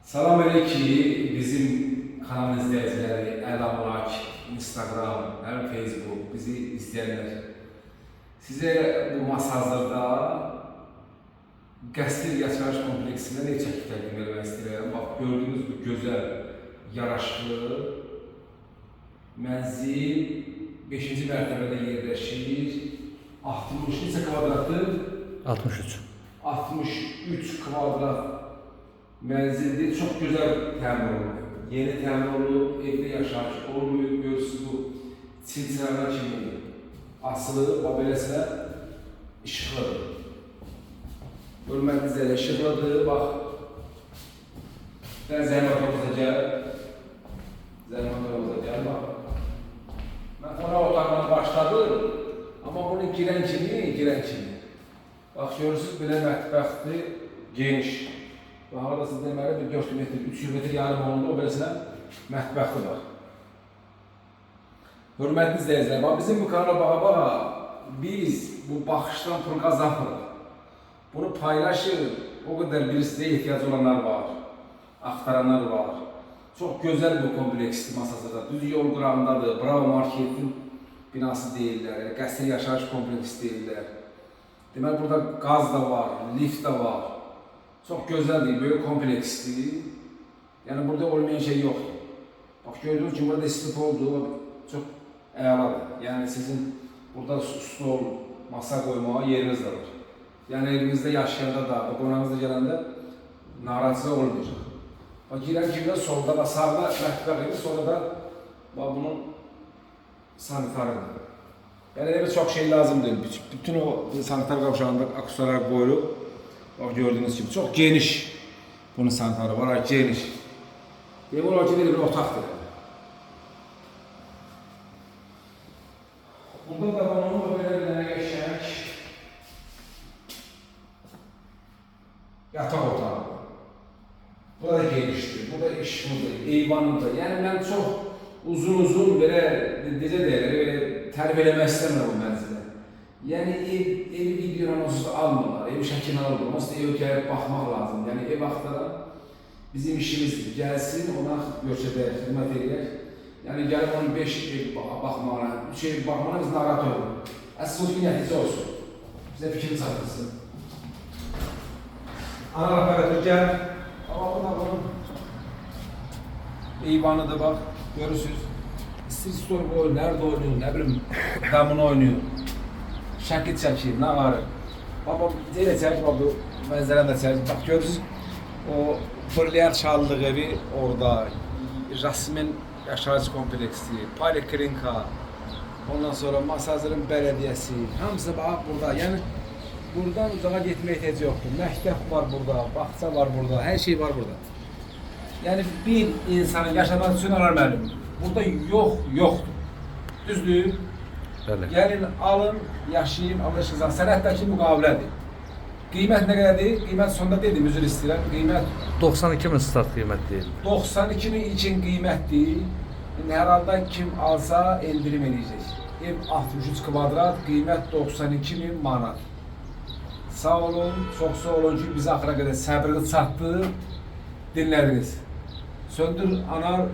Salam elə ki, bizim kanal izləyiciləri, Əlamlak, Instagram, həm Facebook, bizi izləyənlər. Sizə bu masajlarda qəsdir yaşayış kompleksində ne çəkib təqdim etmək istəyirəm. Bax, gördüyünüz bu gözəl, yaraşıqlı mənzil 5-ci mərtəbədə yerləşir. 60 neçə kvadratdır? 63. 63 kvadrat mənzildir. Çox gözəl təmin olunur. Yeni təmin olunur, evdə yaşayış olmuyor. Görürsünüz bu çinçərlər kimi asılı, o beləsinə işıqlıdır. Görmədiniz elə işıqlıdır. Bax, mən zəhmətimize gəl. Zəhmətimize gəl, bax. Mən ona otaqdan başladım, amma bunu girən kimi. Bax, görürsünüz, belə mətbəxdir, geniş. Bax, arada siz deməli bir 400 metr, 300 metr yarım olundu, o beləsinə mətbəxi var. Hörmətli izləyicilər, bax, bizim bu kanala baxa, biz bu baxışdan pul qazanmırıq. Bunu paylaşır, o kadar birisine ihtiyaç olanlar var, aktaranlar var. Çok güzel bu kompleksli masasında, düz yol qırağındadır, Bravo Market'in binası değiller, yani qəsri yaşayış kompleksi değiller. Demək burada gaz da var, lift da var. Çok güzeldir, böyle kompleksli. Yani burada olmayan şey yoktur. Bak gördüğünüz gibi burada istif olduğu çok əladır. Yani sizin burada stol, masa koymağa yeriniz de var. Yani evinizde yaşayanda da, qonağınızda gələndə narazı olmayacaq. Bak girən kimi də solda da sağda mətbəx idi, sonra da bunun sanitarıdır. Yani evə çox şey lazım deyil. Bütün o sanitar qavşağında aksesuarlar qoyulub. Bak gördüğünüz gibi çok geniş bunun sanitarı var, geniş. Demək olar ki, bir otaqdır. Burada da bunun böyle bir dənə qəşəng yatak otağı. Bu da geniştir, bu da işimdir, eyvanıdır. Yani ben çok uzun böyle necə deyirlər, böyle tərif eləmək istəmirəm bu mənzilə. Yani evi videodan onsuz almırlar, evi şəkil alırlar, onsuz da ev gəlib baxmaq lazım. Yani ev axtaran bizim işimizdir. Gəlsin, ona görüşəcək, xidmət edək. Yani gəlib onun 5 ev baxmağına, 3 ev baxmağına biz narahat oluruz. Əsas o ki, nəticə olsun. Bizə fikrini çatdırsın. Ana aparatör gəl. Ama bunun eyvanıdır bak, görürsünüz. İstistor oynuyor, nerede oynuyor, ne bileyim, damını oynuyor. Şəkil çəkir, ne var? Baba, deylə çək, baba, mənzərəni də çək. Bak görürsünüz, o Brilliant Şallıq evi orada, Jasmin yaşayış kompleksi, Poliklinika, ondan sonra Masazırın Belediyesi, hamısı bak burada. Yani buradan uzağa gitmeye ihtiyacı yoktur. Məktəb var burada, bağça var burada, her şey var burada. Yani bir insanın yaşamak için arar müəllim. Burada yoktur. Düzdür? Bəli. Gəlin, alın, yaşayın, alışınızdan. Sənətdəki müqavilədir. Qiymət nə qədərdir? Qiymət sonda dedim, üzr istəyirəm. Qiymət 92.000 start qiymət deyil. 92.000 için qiymətdir. Hər halda kim alsa endirim edəcək. Ev 63 kvadrat, qiymət 92.000 manat. Sağ olun, çok sağ olun ki bizi axıra qədər səbriniz çatdı, dinlədiniz. Söndür anar.